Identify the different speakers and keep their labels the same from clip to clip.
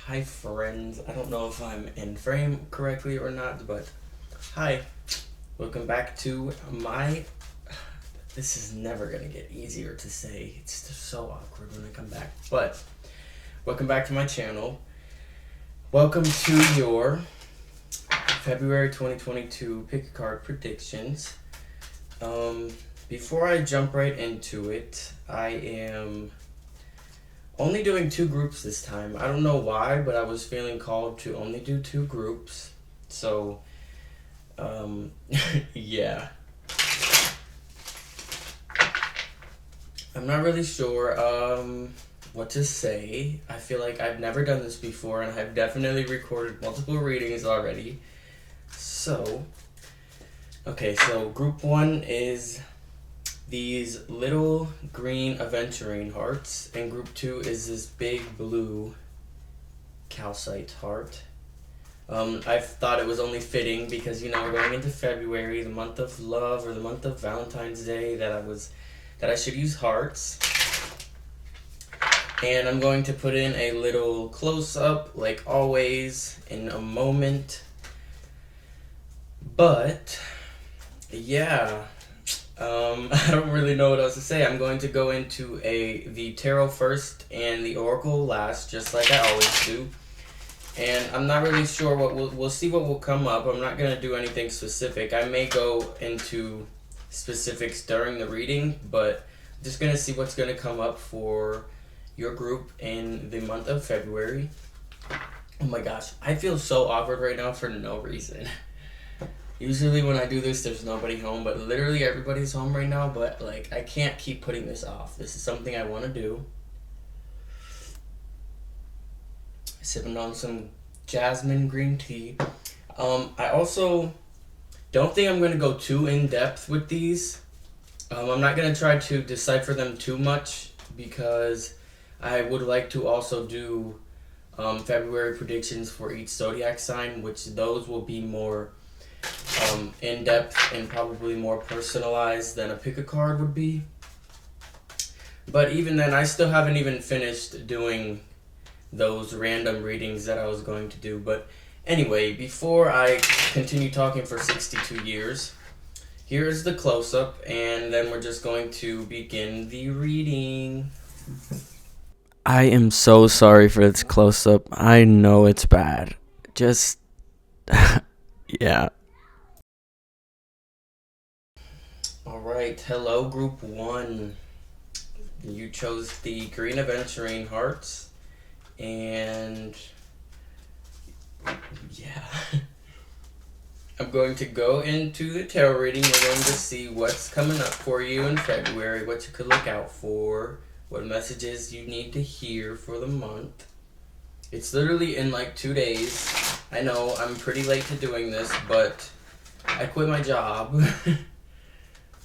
Speaker 1: Hi, friends. I don't know if I'm in frame correctly or not, but hi. Welcome back to my. This is never gonna get easier to say. It's just so awkward when I come back. But welcome back to my channel. Welcome to your February 2022 pick a card predictions. Before I jump right into it, I am only doing two groups this time. I don't know why, but I was feeling called to only do two groups. So, yeah. I'm not really sure what to say. I feel like I've never done this before, and I've definitely recorded multiple readings already. So, okay, so group one is these little green aventurine hearts, and group two is this big blue calcite heart. I thought it was only fitting because we're going into February, the month of love or the month of Valentine's Day, that I should use hearts. And I'm going to put in a little close up, like always, in a moment. But yeah. I don't really know what else to say. I'm going to go into the tarot first and the oracle last, just like I always do. And I'm not really sure what we'll see what will come up. I'm not gonna do anything specific. I may go into specifics during the reading, but I'm just gonna see what's gonna come up for your group in the month of February. Oh my gosh, I feel so awkward right now for no reason. Usually when I do this, there's nobody home, but literally everybody's home right now, but like I can't keep putting this off. This is something I want to do. Sipping on some jasmine green tea. I also don't think I'm going to go too in-depth with these. I'm not going to try to decipher them too much because I would like to also do February predictions for each zodiac sign, which those will be more in-depth and probably more personalized than a pick a card would be. But even then, I still haven't even finished doing those random readings that I was going to do. But anyway, before I continue talking for 62 years, here's the close-up, and then we're just going to begin the reading. I am so sorry for this close-up. I know it's bad. Just, yeah. Alright, hello group one. You chose the green aventurine hearts, and yeah. I'm going to go into the tarot reading. We're going to see what's coming up for you in February, what you could look out for, what messages you need to hear for the month. It's literally in like 2 days. I know I'm pretty late to doing this, but I quit my job.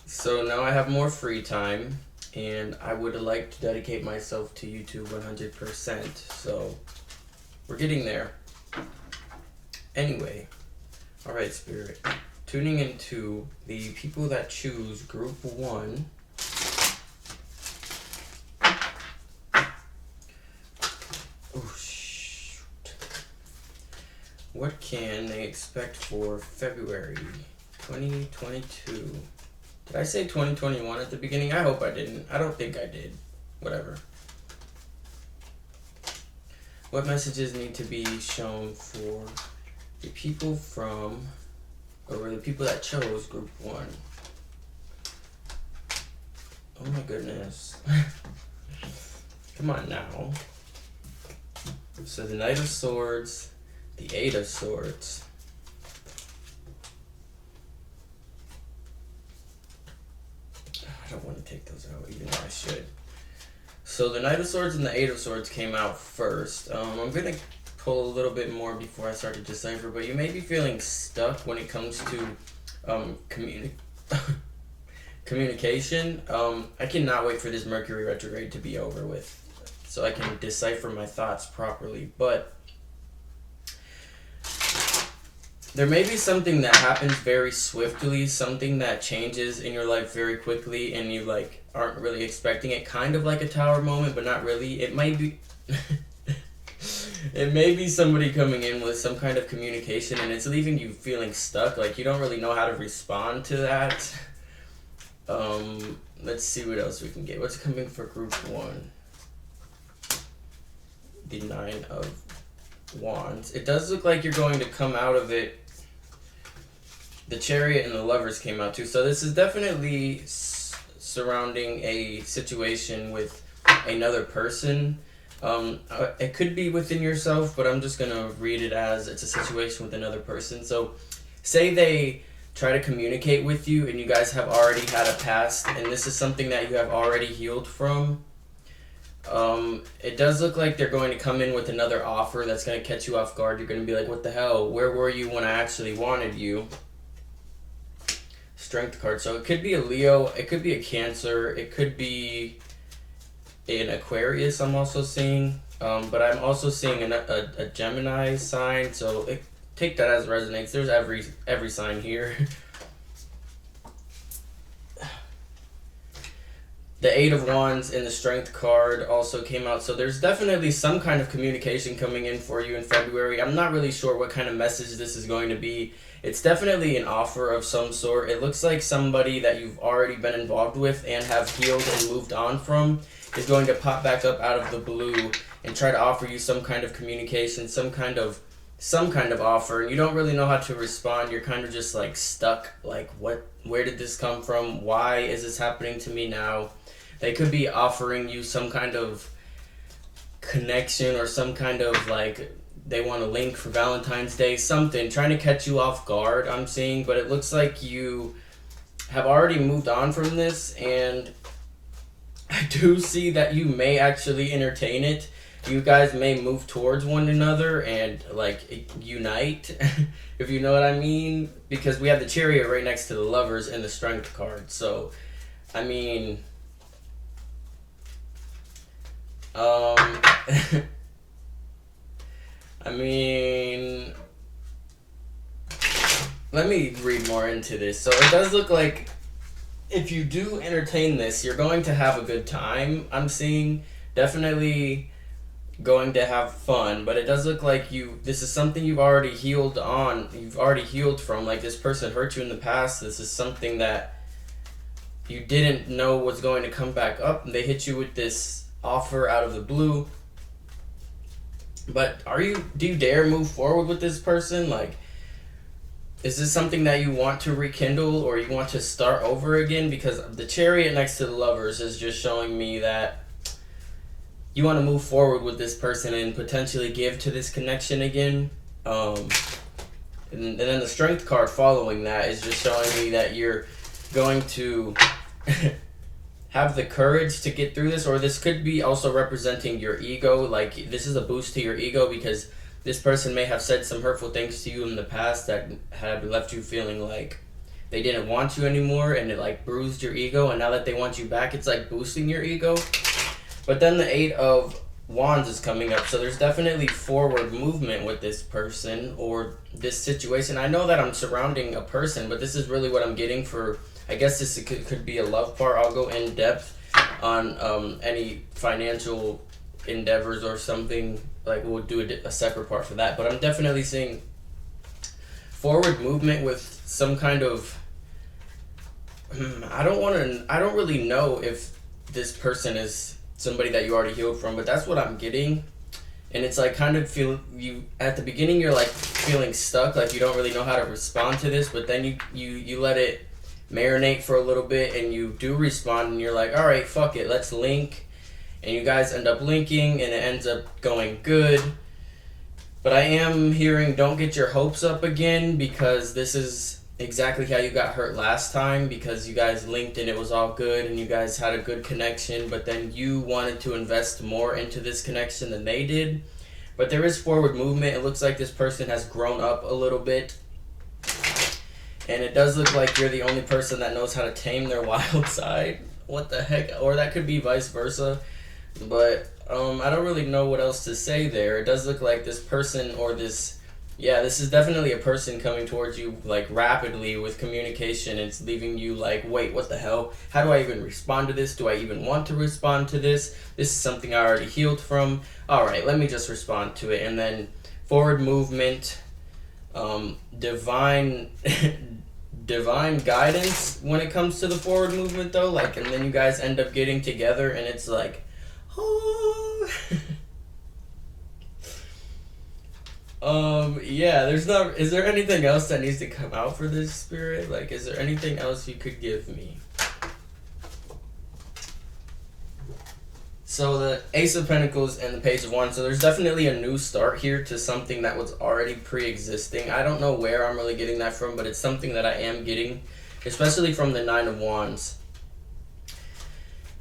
Speaker 1: So now I have more free time, and I would like to dedicate myself to YouTube 100%. So we're getting there. Anyway, alright, Spirit. Tuning into the people that choose group one. Oh, shoot. What can they expect for February 2022? Did I say 2021 at the beginning? I hope I didn't. I don't think I did. Whatever. What messages need to be shown for the people from, or the people that chose group one? Oh my goodness. Come on now. So the Knight of Swords, the Eight of Swords. I don't want to take those out, even though I should. So the Knight of Swords and the Eight of Swords came out first. I'm going to pull a little bit more before I start to decipher, but you may be feeling stuck when it comes to communication. I cannot wait for this Mercury retrograde to be over with so I can decipher my thoughts properly. But there may be something that happens very swiftly, something that changes in your life very quickly, and you aren't really expecting it, kind of like a tower moment, but not really. It might be It may be somebody coming in with some kind of communication and it's leaving you feeling stuck. Like you don't really know how to respond to that. Let's see what else we can get. What's coming for group 1? The 9 of Wands. It does look like you're going to come out of it. The Chariot and the Lovers came out too. So this is definitely surrounding a situation with another person. It could be within yourself, but I'm just going to read it as it's a situation with another person. So say they try to communicate with you and you guys have already had a past and this is something that you have already healed from. It does look like they're going to come in with another offer that's going to catch you off guard. You're going to be like, what the hell? Where were you when I actually wanted you? Strength card. So it could be a Leo, it could be a Cancer, it could be an Aquarius I'm also seeing. But I'm also seeing a Gemini sign, so take that as resonates. There's every sign here. The 8 of Wands and the Strength card also came out. So there's definitely some kind of communication coming in for you in February. I'm not really sure what kind of message this is going to be. It's definitely an offer of some sort. It looks like somebody that you've already been involved with and have healed and moved on from is going to pop back up out of the blue and try to offer you some kind of communication, some kind of offer, and you don't really know how to respond. You're kind of just like stuck. Like, where did this come from? Why is this happening to me now? They could be offering you some kind of connection or some kind of like they want to link for Valentine's Day, something, trying to catch you off guard, I'm seeing, but it looks like you have already moved on from this, and I do see that you may actually entertain it. You guys may move towards one another and like unite, if you know what I mean, because we have the Chariot right next to the Lovers and the Strength card. So, I mean, let me read more into this. So it does look like if you do entertain this, you're going to have a good time. I'm seeing definitely going to have fun, but it does look like this is something you've already healed from. Like, this person hurt you in the past. This is something that you didn't know was going to come back up, and they hit you with this offer out of the blue. But do you dare move forward with this person? Like, is this something that you want to rekindle or you want to start over again? Because the Chariot next to the Lovers is just showing me that you want to move forward with this person and potentially give to this connection again. And then the Strength card following that is just showing me that you're going to have the courage to get through this, or this could be also representing your ego. Like, this is a boost to your ego because this person may have said some hurtful things to you in the past that had left you feeling like they didn't want you anymore, and it like bruised your ego, and now that they want you back, it's like boosting your ego. But then the 8 of Wands is coming up, so there's definitely forward movement with this person or this situation. I know that I'm surrounding a person, but this is really what I'm getting for, I guess this could be a love part. I'll go in depth on any financial endeavors or something. Like, we'll do a separate part for that. But I'm definitely seeing forward movement with some kind of, I don't really know if this person is somebody that you already healed from, but that's what I'm getting. And it's like, kind of at the beginning you're like feeling stuck, like you don't really know how to respond to this, but then you let it marinate for a little bit and you do respond, and you're like, all right, fuck it, let's link. And you guys end up linking and it ends up going good. But I am hearing, don't get your hopes up again, because this is exactly how you got hurt last time, because you guys linked and it was all good and you guys had a good connection, but then you wanted to invest more into this connection than they did. But there is forward movement. It looks like this person has grown up a little bit, and it does look like you're the only person that knows how to tame their wild side. What the heck? Or that could be vice versa. But I don't really know what else to say there. It does look like this person or this Yeah, this is definitely a person coming towards you like rapidly with communication. It's leaving you like, wait, what the hell? How do I even respond to this? Do I even want to respond to this? This is something I already healed from. All right, let me just respond to it. And then forward movement, divine divine guidance when it comes to the forward movement though, like, and then you guys end up getting together and it's like, oh. Yeah, there's not, is there anything else that needs to come out for this spirit? Like, is there anything else you could give me? So the Ace of Pentacles and the Page of Wands, so there's definitely a new start here to something that was already pre-existing. I don't know where I'm really getting that from, but it's something that I am getting, especially from the Nine of Wands.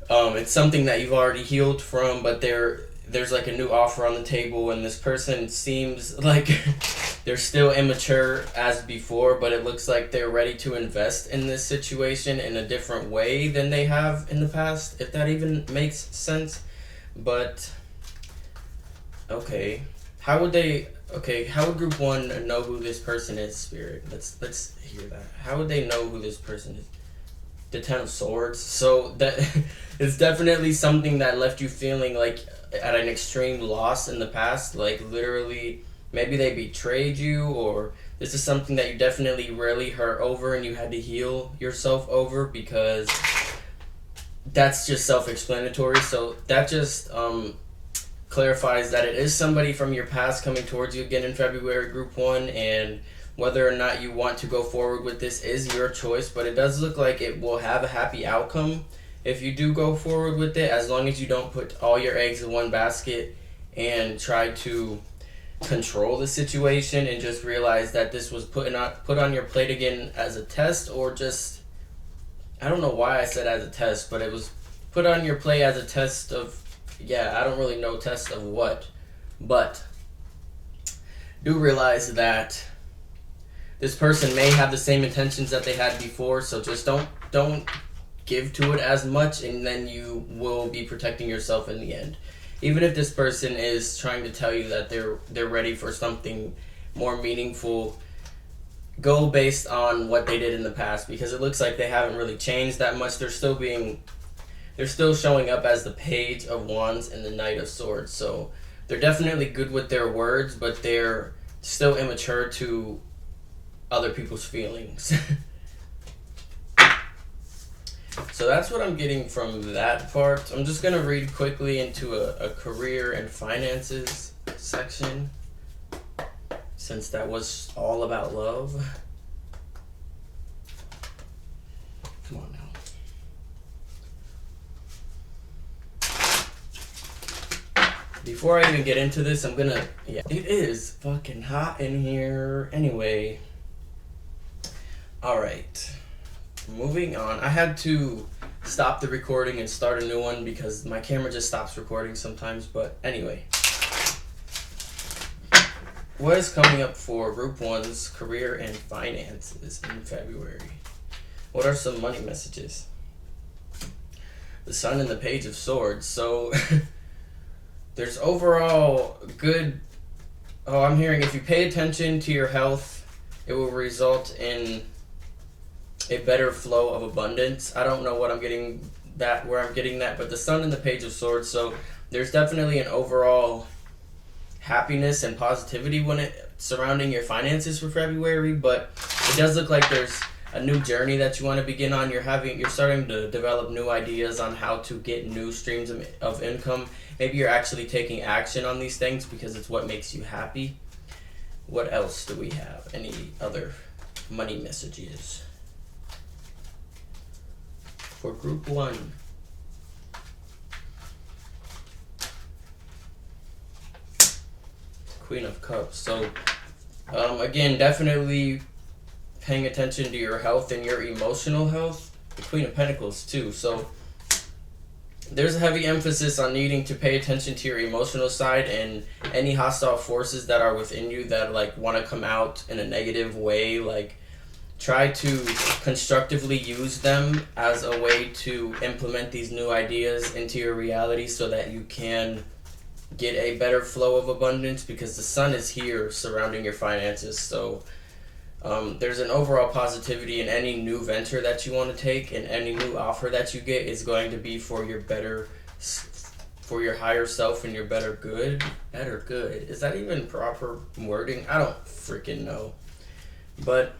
Speaker 1: It's something that you've already healed from, but there's like a new offer on the table, and this person seems like they're still immature as before, but it looks like they're ready to invest in this situation in a different way than they have in the past, if that even makes sense. But okay, how would group 1 know who this person is, spirit? Let's hear that. How would they know who this person is? The Ten of Swords. So that it's definitely something that left you feeling like at an extreme loss in the past, like literally maybe they betrayed you, or this is something that you definitely really hurt over and you had to heal yourself over, because that's just self-explanatory. So that just clarifies that it is somebody from your past coming towards you again in February, group 1, and whether or not you want to go forward with this is your choice, but it does look like it will have a happy outcome if you do go forward with it, as long as you don't put all your eggs in one basket and try to control the situation and just realize that this was put on your plate again as a test, or just, I don't know why I said as a test, but it was put on your plate as a test of, yeah, I don't really know test of what, but do realize that this person may have the same intentions that they had before, so just don't give to it as much, and then you will be protecting yourself in the end. Even if this person is trying to tell you that they're ready for something more meaningful, go based on what they did in the past, because it looks like they haven't really changed that much. They're still showing up as the Page of Wands and the Knight of Swords. So they're definitely good with their words, but they're still immature to other people's feelings. So that's what I'm getting from that part. I'm just going to read quickly into a career and finances section, since that was all about love. Come on now. Before I even get into this, I'm gonna, yeah, it is fucking hot in here. Anyway. Alright. Moving on. I had to stop the recording and start a new one because my camera just stops recording sometimes, but anyway. What is coming up for Group 1's career and finances in February? What are some money messages? The Sun and the Page of Swords. So there's overall good... Oh, I'm hearing if you pay attention to your health, it will result in a better flow of abundance. I don't know what I'm getting that, where I'm getting that, but the Sun and the Page of Swords. So there's definitely an overall happiness and positivity when it surrounding your finances for February, but it does look like there's a new journey that you want to begin on. You're starting to develop new ideas on how to get new streams of income. Maybe you're actually taking action on these things because it's what makes you happy. What else do we have? Any other money messages for Group 1? Queen of Cups. So again, definitely paying attention to your health and your emotional health. The Queen of Pentacles too. So there's a heavy emphasis on needing to pay attention to your emotional side and any hostile forces that are within you that like want to come out in a negative way. Like, try to constructively use them as a way to implement these new ideas into your reality so that you can get a better flow of abundance because the sun is here surrounding your finances. So there's an overall positivity in any new venture that you want to take, and any new offer that you get is going to be for your for your higher self and your better good. Better good. Is that even proper wording? I don't freaking know. But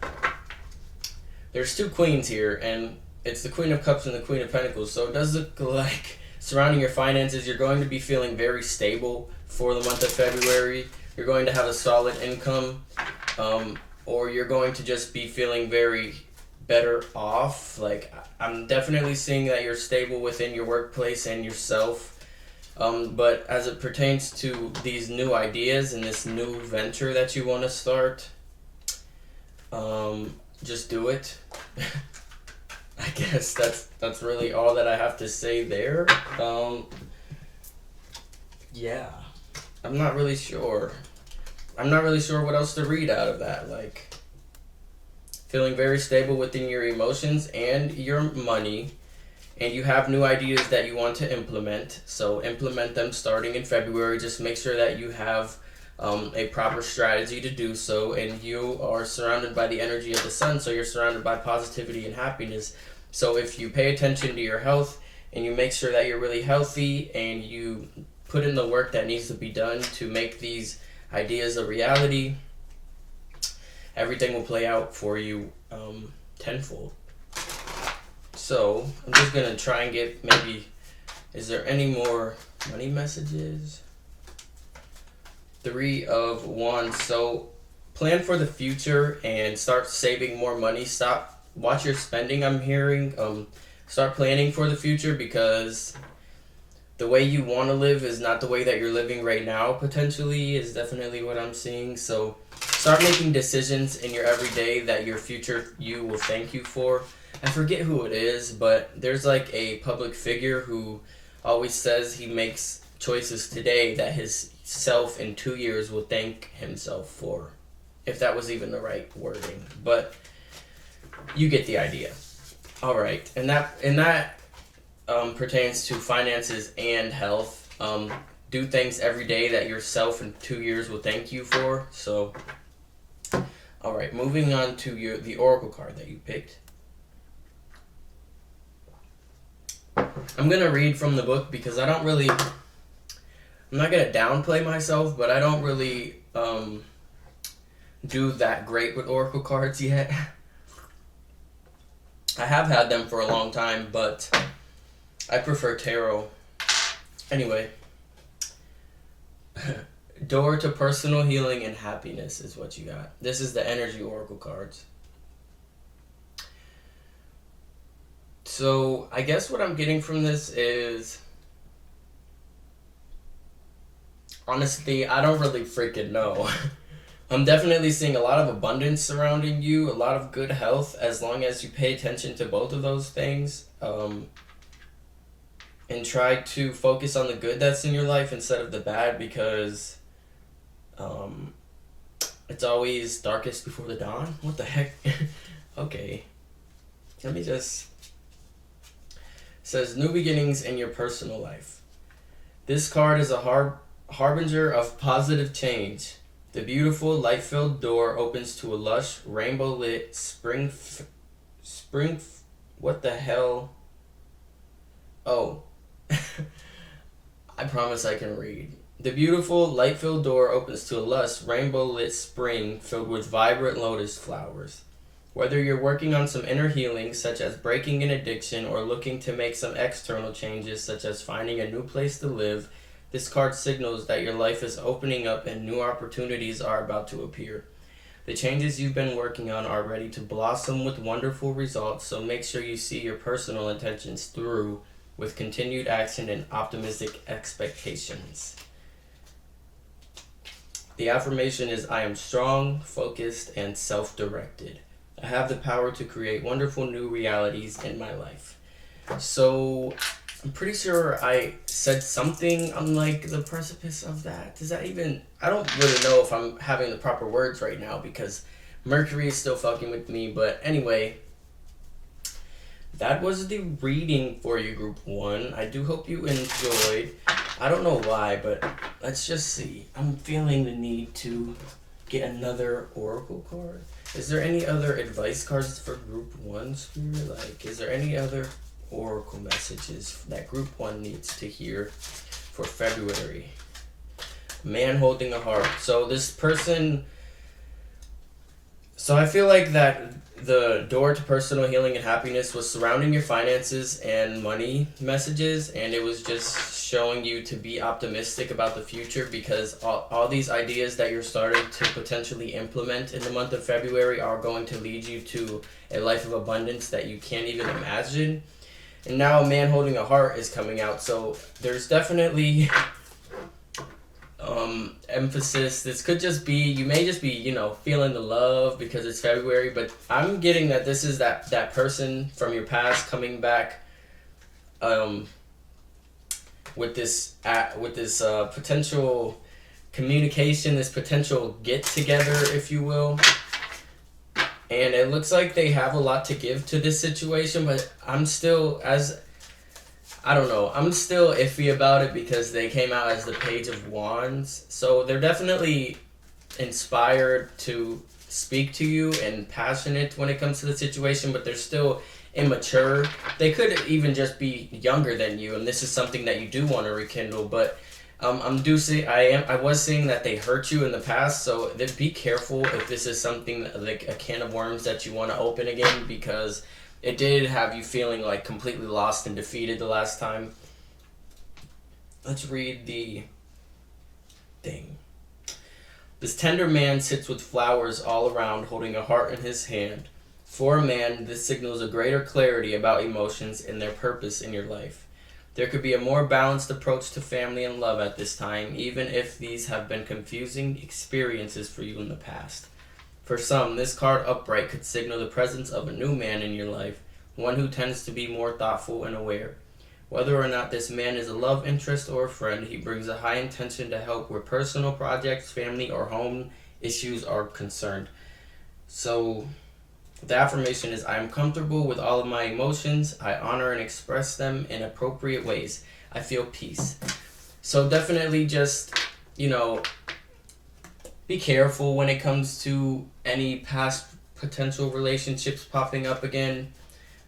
Speaker 1: there's two queens here, and it's the Queen of Cups and the Queen of Pentacles. So it does look like surrounding your finances, you're going to be feeling very stable for the month of February. You're going to have a solid income, or you're going to just be feeling very better off. Like, I'm definitely seeing that you're stable within your workplace and yourself. But as it pertains to these new ideas and this new venture that you want to start, just do it. I guess that's really all that I have to say there. Yeah, I'm not really sure. I'm not really sure what else to read out of that. Like, feeling very stable within your emotions and your money, and you have new ideas that you want to implement. So implement them starting in February. Just make sure that you have a proper strategy to do so, and you are surrounded by the energy of the sun, so you're surrounded by positivity and happiness. So if you pay attention to your health and you make sure that you're really healthy and you put in the work that needs to be done to make these ideas a reality, everything will play out for you tenfold. So I'm just gonna try and get maybe, is there any more money messages? 3 of Wands. So plan for the future and start saving more money. Watch your spending, I'm hearing. Start planning for the future, because the way you want to live is not the way that you're living right now, potentially, is definitely what I'm seeing. So start making decisions in your everyday that your future you will thank you for. I forget who it is, but there's like a public figure who always says he makes choices today that his self in 2 years will thank himself for, if that was even the right wording. But you get the idea. All right, and that pertains to finances and health. Do things every day that yourself in 2 years will thank you for. So, all right, moving on to the oracle card that you picked. I'm gonna read from the book because I'm not gonna downplay myself, but I don't really do that great with oracle cards yet. I have had them for a long time, but I prefer tarot. Anyway, door to personal healing and happiness is what you got. This is the energy oracle cards. So I guess what I'm getting from this is, honestly, I don't really freaking know. I'm definitely seeing a lot of abundance surrounding you, a lot of good health, as long as you pay attention to both of those things, and try to focus on the good that's in your life instead of the bad, because it's always darkest before the dawn. What the heck? Okay. Let me just... It says, new beginnings in your personal life. This card is a harbinger of positive change. The beautiful, light-filled door opens to a lush, rainbow-lit spring. What the hell? Oh. I promise I can read. The beautiful, light-filled door opens to a lush, rainbow-lit spring filled with vibrant lotus flowers. Whether you're working on some inner healing, such as breaking an addiction, or looking to make some external changes, such as finding a new place to live, this card signals that your life is opening up and new opportunities are about to appear. The changes you've been working on are ready to blossom with wonderful results, so make sure you see your personal intentions through with continued action and optimistic expectations. The affirmation is, I am strong, focused, and self-directed. I have the power to create wonderful new realities in my life. So I'm pretty sure I said something on like the precipice of that. Does that even... I don't really know if I'm having the proper words right now because Mercury is still fucking with me. But anyway, that was the reading for you, Group 1. I do hope you enjoyed. I don't know why, but let's just see. I'm feeling the need to get another oracle card. Is there any other advice cards for group 1, Spirit? Like, is there any other oracle messages that group 1 needs to hear for February? Man holding a heart. So this person... So I feel like that the door to personal healing and happiness was surrounding your finances and money messages, and it was just showing you to be optimistic about the future, because all these ideas that you're starting to potentially implement in the month of February are going to lead you to a life of abundance that you can't even imagine. And now Man Holding a Heart is coming out, so there's definitely emphasis. This could just be, you may just be, feeling the love because it's February, but I'm getting that this is that person from your past coming back with this potential communication, this potential get together, if you will. And it looks like they have a lot to give to this situation, but I'm still I'm still iffy about it because they came out as the Page of Wands. So they're definitely inspired to speak to you and passionate when it comes to the situation, but they're still immature. They could even just be younger than you, and this is something that you do want to rekindle, but I was seeing that they hurt you in the past, so be careful if this is something like a can of worms that you want to open again, because it did have you feeling like completely lost and defeated the last time. Let's read the thing. This tender man sits with flowers all around, holding a heart in his hand. For a man, this signals a greater clarity about emotions and their purpose in your life. There could be a more balanced approach to family and love at this time, even if these have been confusing experiences for you in the past. For some, this card upright could signal the presence of a new man in your life, one who tends to be more thoughtful and aware. Whether or not this man is a love interest or a friend, he brings a high intention to help where personal projects, family, or home issues are concerned. So the affirmation is, I am comfortable with all of my emotions. I honor and express them in appropriate ways. I feel peace. So definitely just, be careful when it comes to any past potential relationships popping up again.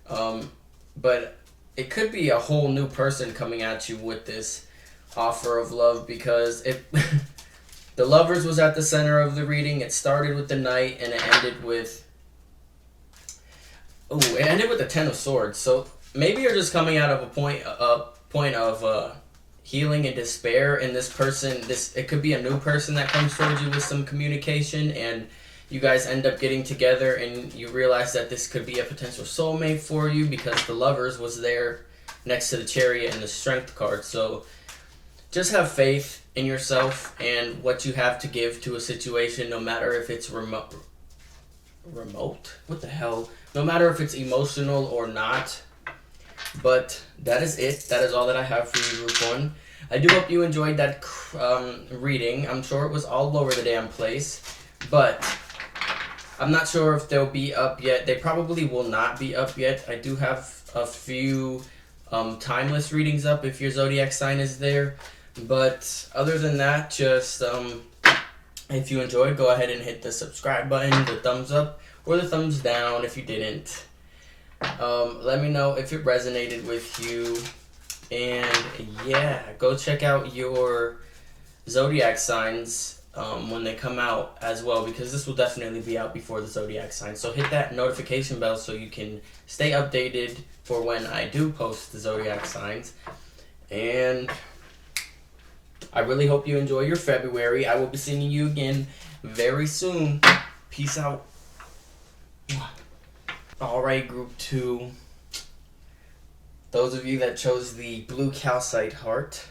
Speaker 1: But it could be a whole new person coming at you with this offer of love, because the Lovers was at the center of the reading. It started with the Knight and it ended with the Ten of Swords. So maybe you're just coming out of a point of healing and despair, and this person, it could be a new person that comes towards you with some communication, and you guys end up getting together and you realize that this could be a potential soulmate for you, because the Lovers was there next to the Chariot and the Strength card. So just have faith in yourself and what you have to give to a situation, no matter if it's remote? What the hell? No matter if it's emotional or not. But that is it. That is all that I have for you, Group 1. I do hope you enjoyed that reading. I'm sure it was all over the damn place. But I'm not sure if they'll be up yet. They probably will not be up yet. I do have a few timeless readings up if your zodiac sign is there. But other than that, just if you enjoyed, go ahead and hit the subscribe button, the thumbs up, or the thumbs down if you didn't. Let me know if it resonated with you. And yeah, go check out your zodiac signs when they come out as well, because this will definitely be out before the zodiac sign. So hit that notification bell so you can stay updated for when I do post the zodiac signs. And I really hope you enjoy your February. I will be seeing you again very soon. Peace out. Alright, Group 2. Those of you that chose the blue calcite heart,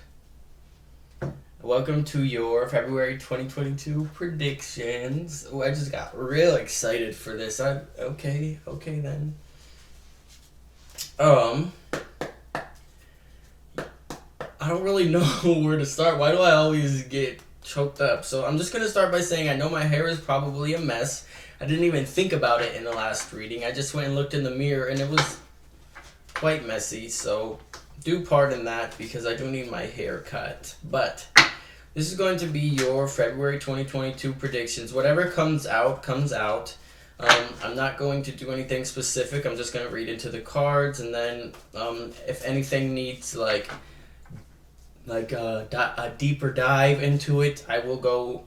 Speaker 1: welcome to your February 2022 predictions. Oh, I just got real excited for this. Okay then. I don't really know where to start. Why do I always get choked up? So I'm just going to start by saying I know my hair is probably a mess. I didn't even think about it in the last reading. I just went and looked in the mirror and it was quite messy. So do pardon that because I do need my hair cut. But this is going to be your February 2022 predictions. Whatever comes out, comes out. I'm not going to do anything specific. I'm just going to read into the cards, and then if anything needs like a deeper dive into it, I will go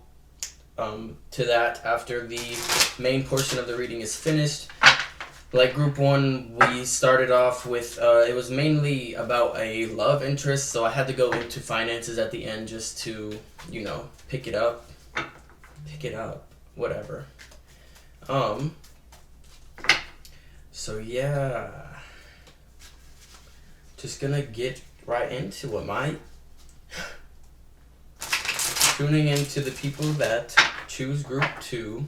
Speaker 1: to that after the main portion of the reading is finished. Like group 1, we started off with, it was mainly about a love interest, so I had to go into finances at the end just to, pick it up, whatever. So yeah, just gonna get right into it, tuning into the people that choose group 2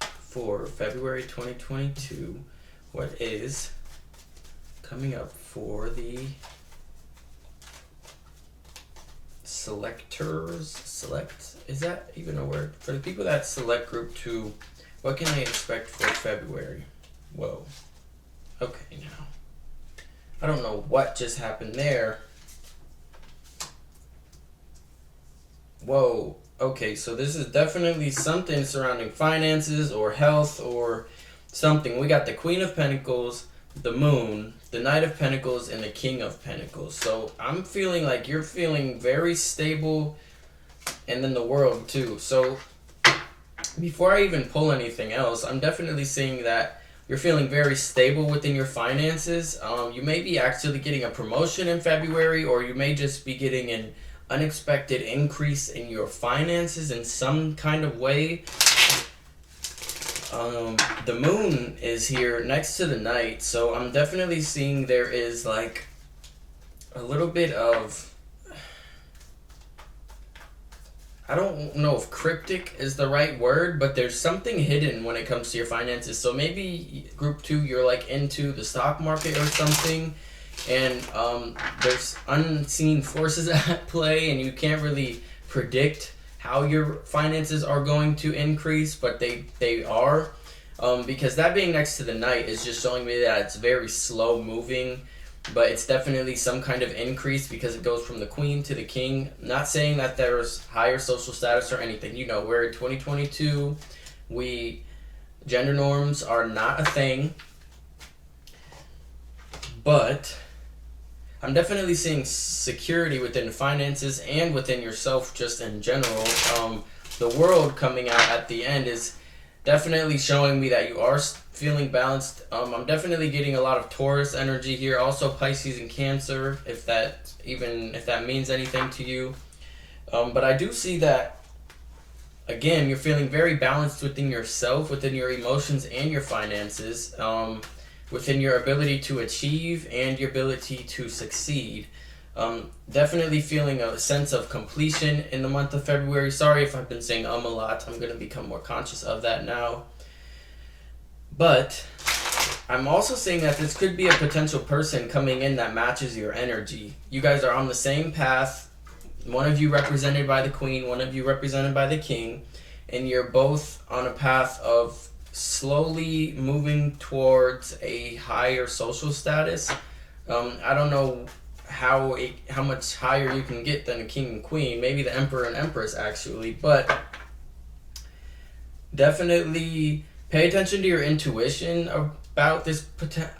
Speaker 1: for February 2022. What is coming up for the selectors? Is that even a word? For the people that select group 2, what can they expect for February? Whoa. Okay, now. I don't know what just happened there. Whoa. Okay, so this is definitely something surrounding finances or health or something. We got the Queen of Pentacles, the Moon, the Knight of Pentacles, and the King of Pentacles. So I'm feeling like you're feeling very stable, and then the World too. So before I even pull anything else, I'm definitely seeing that you're feeling very stable within your finances. You may be actually getting a promotion in February, or you may just be getting an unexpected increase in your finances in some kind of way. The Moon is here next to the Knight, so I'm definitely seeing there is like a little bit of, I don't know if cryptic is the right word, but there's something hidden when it comes to your finances. So maybe group 2, you're like into the stock market or something, and there's unseen forces at play, and you can't really predict how your finances are going to increase, but they are. Because that being next to the Knight is just showing me that it's very slow moving, but it's definitely some kind of increase because it goes from the Queen to the King. Not saying that there's higher social status or anything. We're in 2022. Gender norms are not a thing. But I'm definitely seeing security within finances and within yourself just in general. The World coming out at the end is definitely showing me that you are feeling balanced. I'm definitely getting a lot of Taurus energy here. Also Pisces and Cancer, if that means anything to you. But I do see that, again, you're feeling very balanced within yourself, within your emotions and your finances, within your ability to achieve and your ability to succeed. Definitely feeling a sense of completion in the month of February. Sorry if I've been saying a lot. I'm going to become more conscious of that now. But I'm also saying that this could be a potential person coming in that matches your energy. You guys are on the same path. One of you represented by the Queen, one of you represented by the King, and you're both on a path of slowly moving towards a higher social status. I don't know how much higher you can get than a king and queen, maybe the emperor and empress actually, but definitely pay attention to your intuition about this.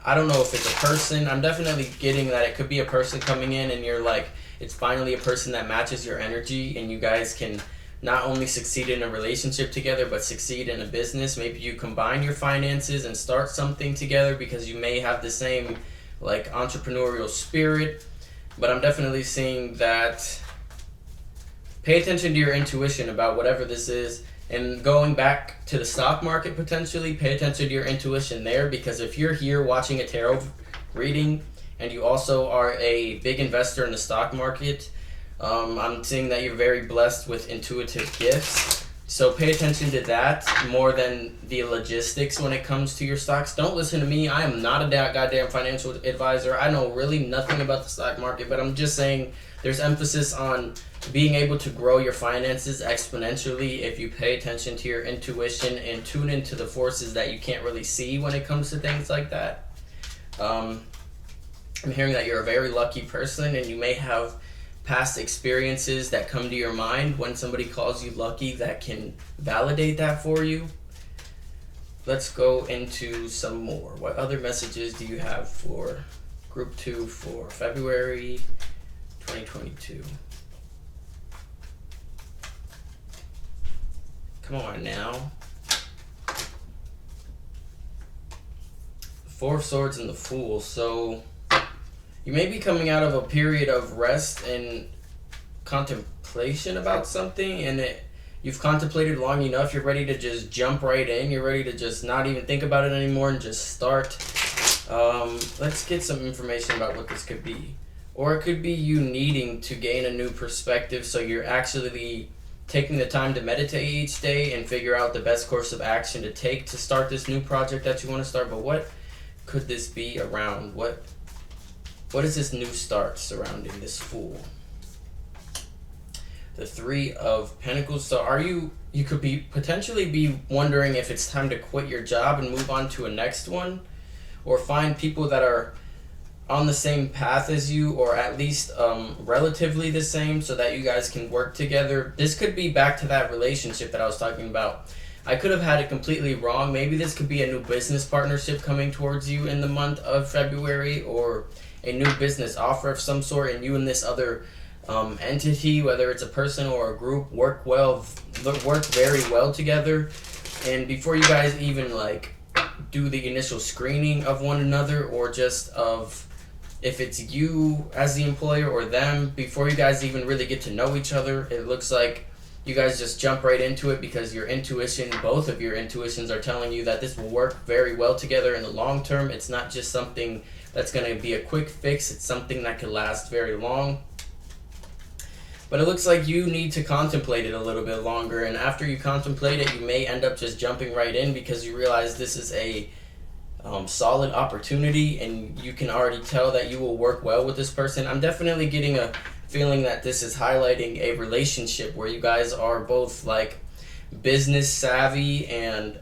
Speaker 1: I don't know if it's a person. I'm definitely getting that it could be a person coming in and you're like, it's finally a person that matches your energy and you guys can not only succeed in a relationship together, but succeed in a business. Maybe you combine your finances and start something together because you may have the same like entrepreneurial spirit. But I'm definitely seeing that pay attention to your intuition about whatever this is. And going back to the stock market potentially, pay attention to your intuition there, because if you're here watching a tarot reading and you also are a big investor in the stock market, I'm seeing that you're very blessed with intuitive gifts. So pay attention to that more than the logistics when it comes to your stocks. Don't listen to me. I am not a goddamn financial advisor. I know really nothing about the stock market, but I'm just saying there's emphasis on being able to grow your finances exponentially if you pay attention to your intuition and tune into the forces that you can't really see when it comes to things like that. I'm hearing that you're a very lucky person, and you may have past experiences that come to your mind when somebody calls you lucky that can validate that for you. Let's go into some more. What other messages do you have for Group 2 for February 2022? Come on now. Four of Swords and the Fool. So you may be coming out of a period of rest and contemplation about something, and you've contemplated long enough, you're ready to just jump right in. You're ready to just not even think about it anymore and just start. Let's get some information about what this could be. Or it could be you needing to gain a new perspective, so you're actually taking the time to meditate each day and figure out the best course of action to take to start this new project that you want to start. But what could this be around? What is this new start surrounding this Fool? The Three of Pentacles. So you could be potentially be wondering if it's time to quit your job and move on to a next one, or find people that are on the same path as you, or at least relatively the same, so that you guys can work together. This could be back to that relationship that I was talking about. I could have had it completely wrong. Maybe this could be a new business partnership coming towards you in the month of February, or a new business offer of some sort, and you and this other entity, whether it's a person or a group, work very well together. And before you guys even like do the initial screening of one another, or just of if it's you as the employer or them, before you guys even really get to know each other, it looks like you guys just jump right into it because your intuition, both of your intuitions, are telling you that this will work very well together in the long term. It's not just something that's going to be a quick fix. It's something that could last very long. But it looks like you need to contemplate it a little bit longer, and after you contemplate it, you may end up just jumping right in because you realize this is a solid opportunity, and you can already tell that you will work well with this person. I'm definitely getting a feeling that this is highlighting a relationship where you guys are both like business savvy and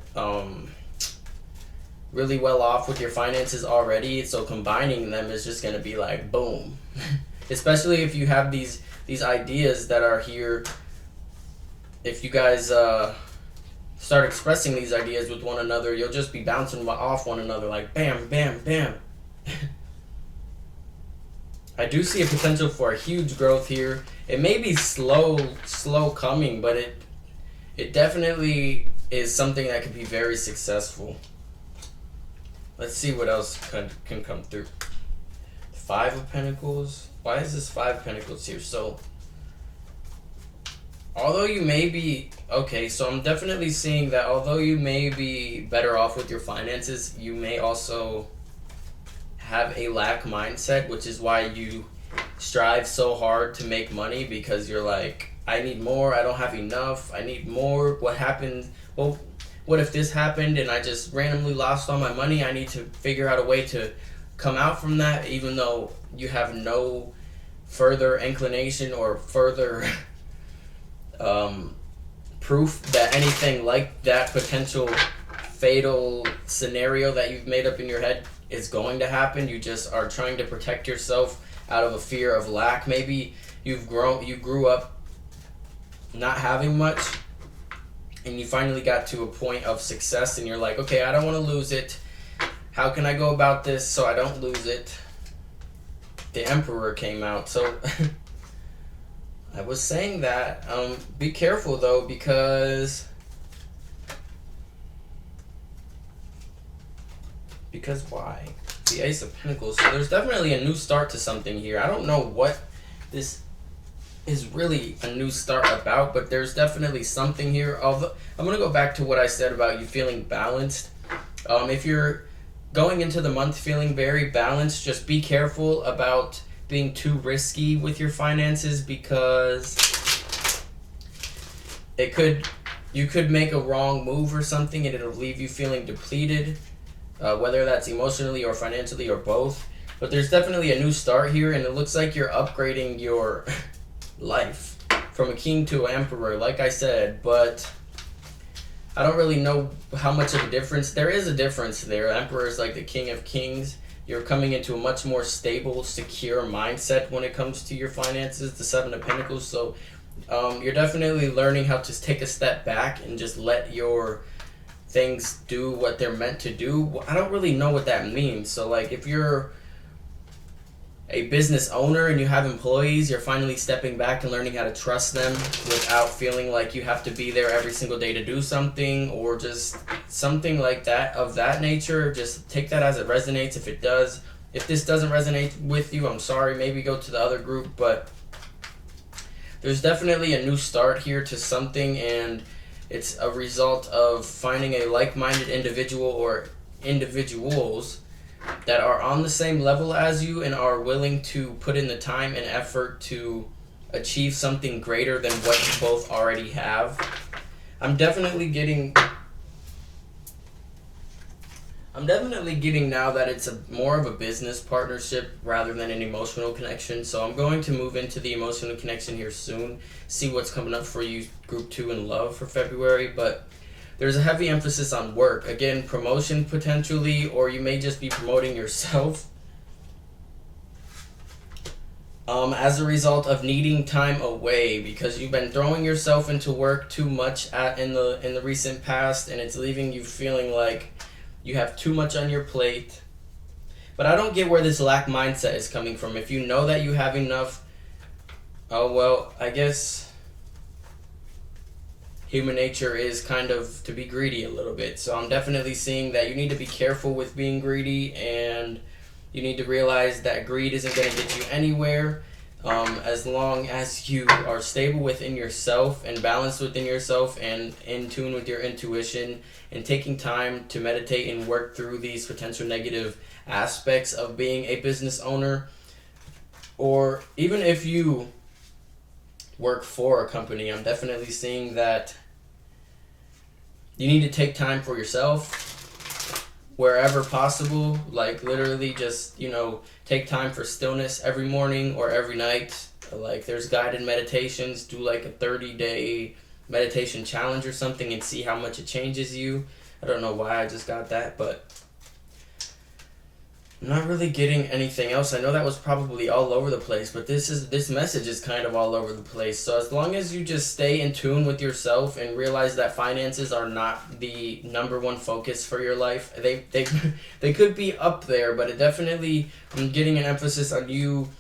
Speaker 1: really well off with your finances already. So combining them is just going to be like boom. Especially if you have these ideas that are here. If you guys start expressing these ideas with one another, you'll just be bouncing off one another like bam, bam, bam. I do see a potential for a huge growth here. It may be slow coming, but it definitely is something that could be very successful. Let's see what else can come through. Five of Pentacles. Why is this Five of Pentacles here? So, although you may be... Okay, so I'm definitely seeing that although you may be better off with your finances, you may also have a lack mindset, which is why you strive so hard to make money, because you're like, I need more, I don't have enough, I need more. What happened? Well, what if this happened and I just randomly lost all my money? I need to figure out a way to come out from that, even though you have no further inclination or further proof that anything like that potential fatal scenario that you've made up in your head is going to happen. You just are trying to protect yourself out of a fear of lack. Maybe you grew up not having much, and you finally got to a point of success, and you're like, okay, I don't want to lose it. How can I go about this so I don't lose it? The Emperor came out, so I was saying that. Be careful though, because why? The Ace of Pentacles. So there's definitely a new start to something here. I don't know what this is really a new start about, but there's definitely something here. Although I'm gonna go back to what I said about you feeling balanced. If you're going into the month feeling very balanced, just be careful about being too risky with your finances, because you could make a wrong move or something and it'll leave you feeling depleted, whether that's emotionally or financially or both. But there's definitely a new start here, and it looks like you're upgrading your life from a king to an emperor, like I said, but I don't really know how much of a difference. There is a difference there. Emperor is like the king of kings. You're coming into a much more stable, secure mindset when it comes to your finances, the Seven of Pentacles. So you're definitely learning how to take a step back and just let your things do what they're meant to do. I don't really know what that means. So like if you're a business owner and you have employees, you're finally stepping back and learning how to trust them without feeling like you have to be there every single day to do something, or just something like that, of that nature. Just take that as it resonates. If it does, if this doesn't resonate with you, I'm sorry, maybe go to the other group. But there's definitely a new start here to something, and it's a result of finding a like-minded individual or individuals that are on the same level as you and are willing to put in the time and effort to achieve something greater than what you both already have. I'm definitely getting now that it's more of a business partnership rather than an emotional connection. So I'm going to move into the emotional connection here soon, see what's coming up for you, group 2 in love for February. But there's a heavy emphasis on work. Again, promotion potentially, or you may just be promoting yourself as a result of needing time away, because you've been throwing yourself into work too much in the recent past, and it's leaving you feeling like you have too much on your plate. But I don't get where this lack mindset is coming from. If you know that you have enough, oh well, I guess human nature is kind of to be greedy a little bit. So I'm definitely seeing that you need to be careful with being greedy, and you need to realize that greed isn't going to get you anywhere. As long as you are stable within yourself and balanced within yourself and in tune with your intuition and taking time to meditate and work through these potential negative aspects of being a business owner, or even if you work for a company, I'm definitely seeing that you need to take time for yourself wherever possible. Like literally just, take time for stillness every morning or every night. Like there's guided meditations. Do like a 30-day meditation challenge or something and see how much it changes you. I don't know why I just got that, but I'm not really getting anything else. I know that was probably all over the place, but this message is kind of all over the place. So as long as you just stay in tune with yourself and realize that finances are not the number one focus for your life. They could be up there, but it definitely, I'm getting an emphasis on you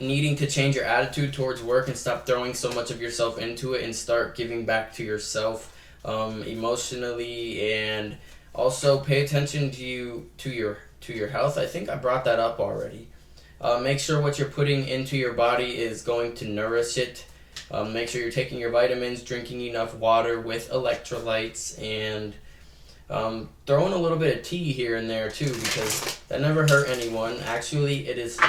Speaker 1: needing to change your attitude towards work and stop throwing so much of yourself into it and start giving back to yourself emotionally, and also pay attention to your health. I think I brought that up already. Make sure what you're putting into your body is going to nourish it. Make sure you're taking your vitamins, drinking enough water with electrolytes, and throwing a little bit of tea here and there too, because that never hurt anyone. Actually, it is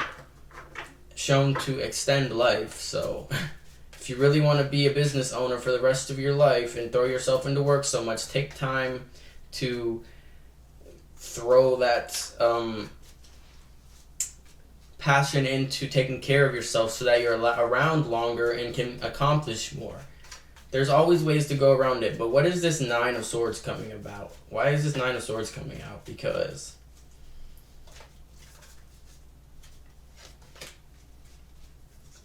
Speaker 1: shown to extend life. So if you really want to be a business owner for the rest of your life and throw yourself into work so much, take time to throw that passion into taking care of yourself so that you're around longer and can accomplish more. There's always ways to go around it, but what is this Nine of Swords coming about? Why is this Nine of Swords coming out? Because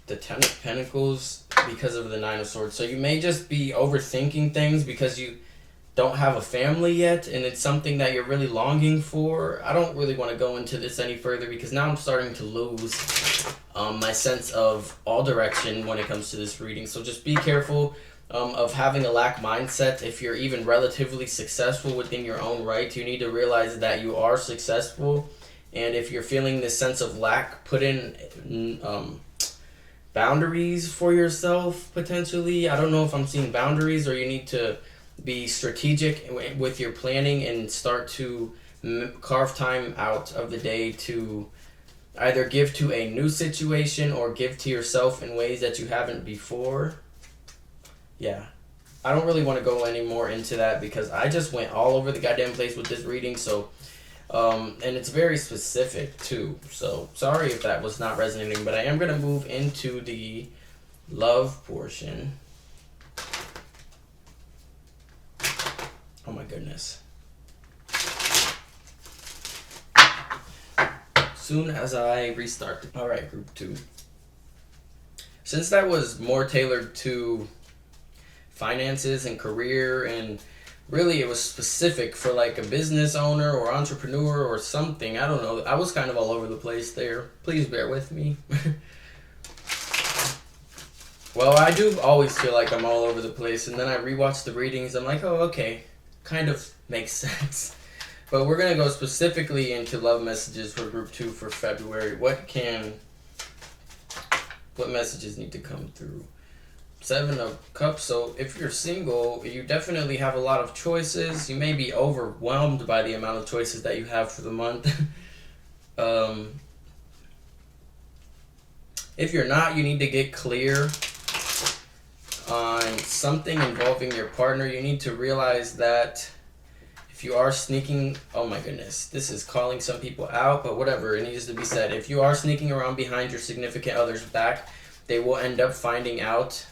Speaker 1: the Ten of Pentacles, because of the Nine of Swords. So you may just be overthinking things because you don't have a family yet, and it's something that you're really longing for. I don't really want to go into this any further because now I'm starting to lose my sense of all direction when it comes to this reading. So just be careful of having a lack mindset. If you're even relatively successful within your own right, you need to realize that you are successful. And if you're feeling this sense of lack, put in boundaries for yourself potentially. I don't know if I'm seeing boundaries, or you need to be strategic with your planning and start to carve time out of the day to either give to a new situation or give to yourself in ways that you haven't before. Yeah, I don't really want to go any more into that because I just went all over the goddamn place with this reading. So and it's very specific too, so sorry if that was not resonating, but I am going to move into the love portion. Oh my goodness. soon as I restart. Alright, group 2. Since that was more tailored to finances and career, and really it was specific for like a business owner or entrepreneur or something, I don't know. I was kind of all over the place there. Please bear with me. Well, I do always feel like I'm all over the place, and then I rewatch the readings. I'm like, oh, okay, kind of makes sense. But we're gonna go specifically into love messages for group 2 for February. What messages need to come through? 7 of Cups. So if you're single, you definitely have a lot of choices. You may be overwhelmed by the amount of choices that you have for the month. If you're not, you need to get clear on something involving your partner. You need to realize that if you are sneaking, oh my goodness, this is calling some people out, but whatever, it needs to be said. If you are sneaking around behind your significant other's back, they will end up finding out,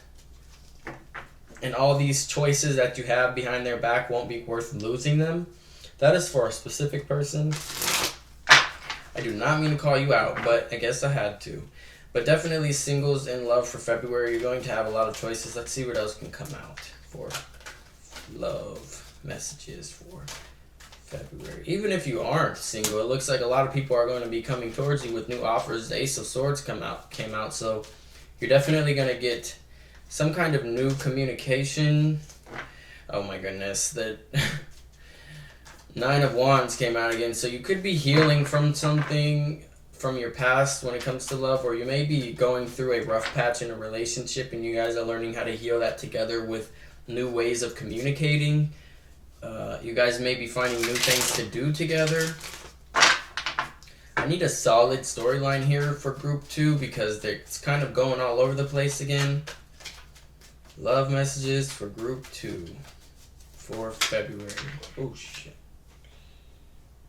Speaker 1: and all these choices that you have behind their back won't be worth losing them. That is for a specific person. I do not mean to call you out, but I guess I had to. But definitely singles in love for February, you're going to have a lot of choices. Let's see what else can come out for love messages for February. Even if you aren't single, it looks like a lot of people are going to be coming towards you with new offers. The Ace of Swords came out, so you're definitely going to get some kind of new communication. Oh my goodness, the 9 of Wands came out again, so you could be healing from something from your past when it comes to love, or you may be going through a rough patch in a relationship and you guys are learning how to heal that together with new ways of communicating. You guys may be finding new things to do together. I need a solid storyline here for group 2 because it's kind of going all over the place again. Love messages for group 2 for February. Oh shit.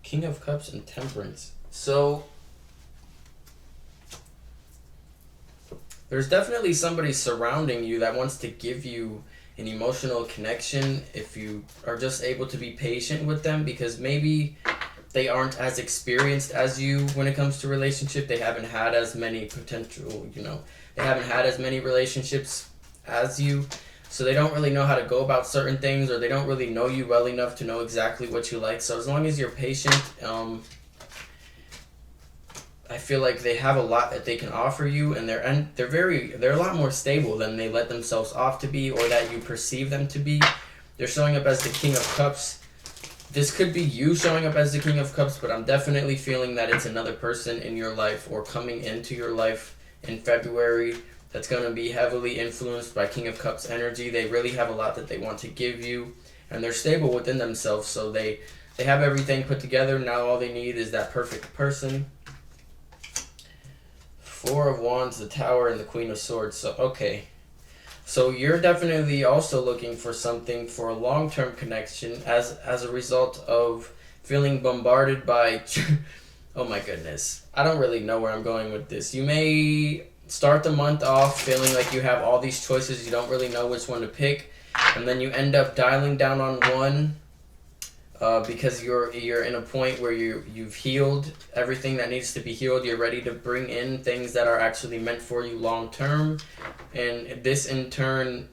Speaker 1: King of Cups and Temperance. So there's definitely somebody surrounding you that wants to give you an emotional connection if you are just able to be patient with them, because maybe they aren't as experienced as you when it comes to relationship. They haven't had as many they haven't had as many relationships as you, so they don't really know how to go about certain things, or they don't really know you well enough to know exactly what you like. So as long as you're patient, I feel like they have a lot that they can offer you, and they're a lot more stable than they let themselves off to be, or that you perceive them to be. They're showing up as the King of Cups. This could be you showing up as the King of Cups, but I'm definitely feeling that it's another person in your life or coming into your life in February that's going to be heavily influenced by King of Cups energy. They really have a lot that they want to give you, and they're stable within themselves, so they have everything put together. Now all they need is that perfect person. 4 of Wands, the Tower, and the Queen of Swords. So, okay. So you're definitely also looking for something for a long-term connection as a result of feeling bombarded by... Oh my goodness. I don't really know where I'm going with this. You may start the month off feeling like you have all these choices. You don't really know which one to pick. And then you end up dialing down on one because you're in a point where you've healed everything that needs to be healed. You're ready to bring in things that are actually meant for you long term, and this in turn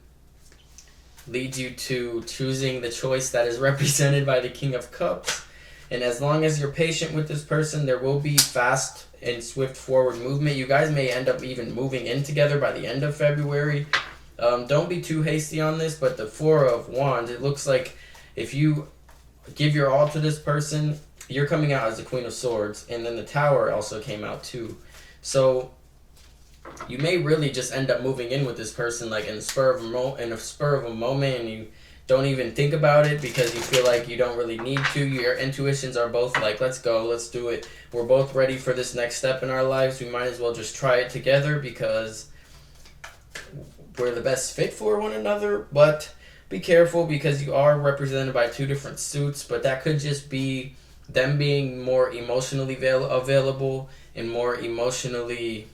Speaker 1: leads you to choosing the choice that is represented by the King of Cups. And as long as you're patient with this person, there will be fast and swift forward movement. You guys may end up even moving in together by the end of February. Don't be too hasty on this, but the 4 of Wands, it looks like if you give your all to this person, you're coming out as the Queen of Swords, and then the Tower also came out too. So you may really just end up moving in with this person like in a spur of a moment, and you don't even think about it because you feel like you don't really need to. Your intuitions are both like, let's go, let's do it. We're both ready for this next step in our lives. We might as well just try it together because we're the best fit for one another. But be careful because you are represented by 2 different suits, but that could just be them being more emotionally available and more emotionally,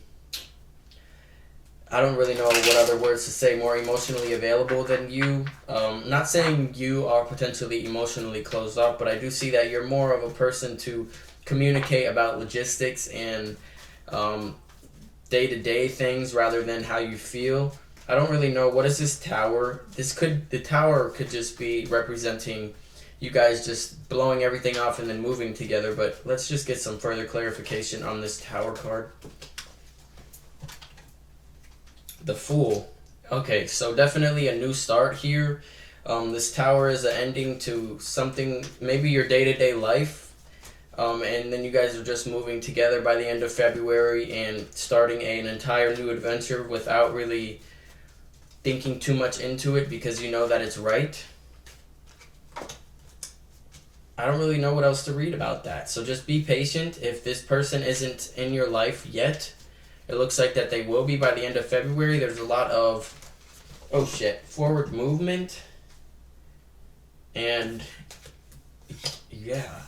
Speaker 1: I don't really know what other words to say, more emotionally available than you. Not saying you are potentially emotionally closed off, but I do see that you're more of a person to communicate about logistics and day-to-day things rather than how you feel. I don't really know. What is this tower? The tower could just be representing you guys just blowing everything off and then moving together, but let's just get some further clarification on this tower card. The Fool. Okay, so definitely a new start here. This tower is an ending to something, maybe your day-to-day life, and then you guys are just moving together by the end of February and starting an entire new adventure without really thinking too much into it because you know that it's right. I don't really know what else to read about that. So just be patient. If this person isn't in your life yet, it looks like that they will be by the end of February. There's a lot of, forward movement. And yeah,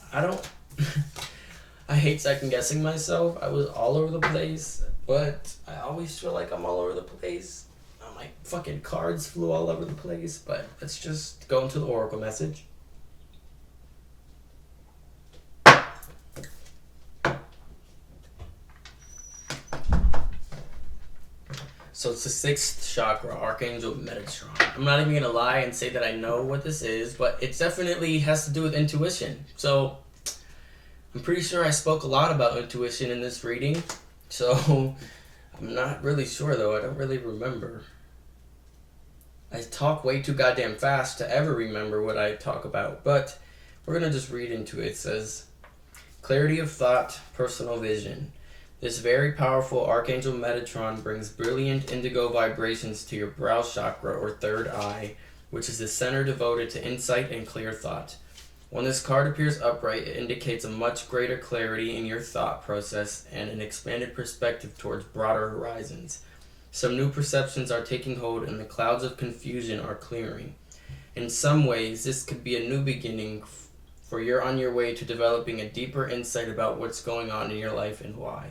Speaker 1: I hate second guessing myself. I was all over the place, but I always feel like I'm all over the place. My fucking cards flew all over the place, but let's just go into the oracle message. So it's the 6th chakra, Archangel Metatron. I'm not even going to lie and say that I know what this is, but it definitely has to do with intuition. So I'm pretty sure I spoke a lot about intuition in this reading. So I'm not really sure, though. I don't really remember. I talk way too goddamn fast to ever remember what I talk about. But we're going to just read into it. It says, clarity of thought, personal vision. This very powerful Archangel Metatron brings brilliant indigo vibrations to your brow chakra or third eye, which is the center devoted to insight and clear thought. When this card appears upright, it indicates a much greater clarity in your thought process and an expanded perspective towards broader horizons. Some new perceptions are taking hold and the clouds of confusion are clearing. In some ways, this could be a new beginning, for you're on your way to developing a deeper insight about what's going on in your life and why.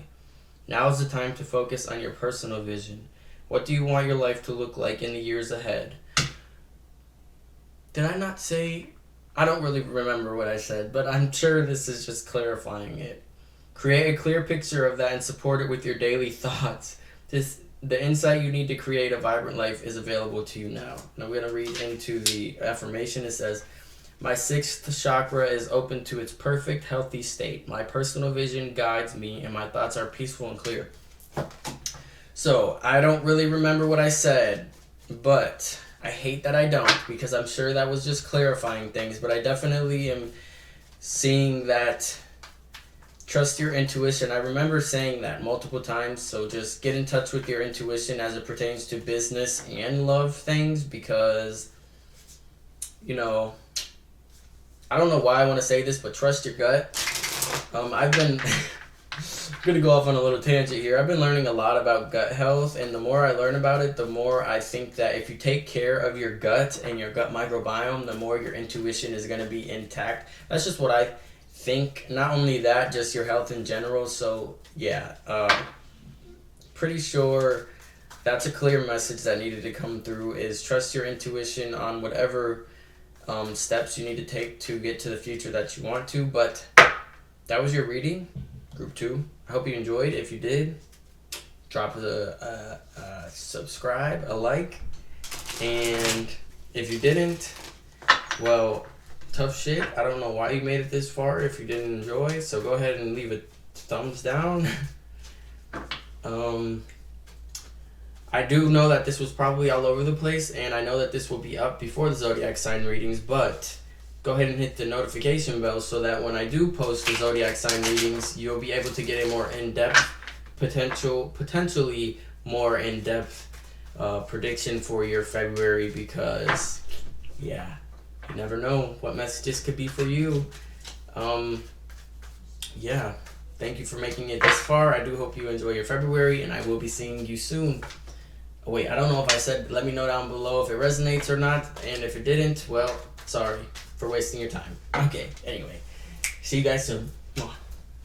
Speaker 1: Now is the time to focus on your personal vision. What do you want your life to look like in the years ahead? Did I not say... I don't really remember what I said, but I'm sure this is just clarifying it. Create a clear picture of that and support it with your daily thoughts. The insight you need to create a vibrant life is available to you now. And I'm going to read into the affirmation. It says, my 6th chakra is open to its perfect, healthy state. My personal vision guides me, and my thoughts are peaceful and clear. So, I don't really remember what I said, but I hate that I don't, because I'm sure that was just clarifying things, but I definitely am seeing that trust your intuition. I remember saying that multiple times, so just get in touch with your intuition as it pertains to business and love things, because, I don't know why I want to say this, but trust your gut. I've been going to go off on a little tangent here. I've been learning a lot about gut health, and the more I learn about it, the more I think that if you take care of your gut and your gut microbiome, the more your intuition is going to be intact. That's just what I think. Not only that, just your health in general. So, yeah, pretty sure that's a clear message that needed to come through, is trust your intuition on whatever steps you need to take to get to the future that you want to. But that was your reading, Group 2. I hope you enjoyed. If you did, drop a subscribe, a like, and if you didn't, well, tough shit. I don't know why you made it this far if you didn't enjoy, so go ahead and leave a thumbs down. I do know that this was probably all over the place, and I know that this will be up before the zodiac sign readings, but go ahead and hit the notification bell so that when I do post the zodiac sign readings, you'll be able to get a more in-depth, potentially more in-depth prediction for your February, because, yeah, you never know what messages could be for you. Yeah, thank you for making it this far. I do hope you enjoy your February, and I will be seeing you soon. Oh, wait, I don't know if I said, let me know down below if it resonates or not, and if it didn't, well, sorry for wasting your time. Okay, anyway, see you guys soon. Mwah.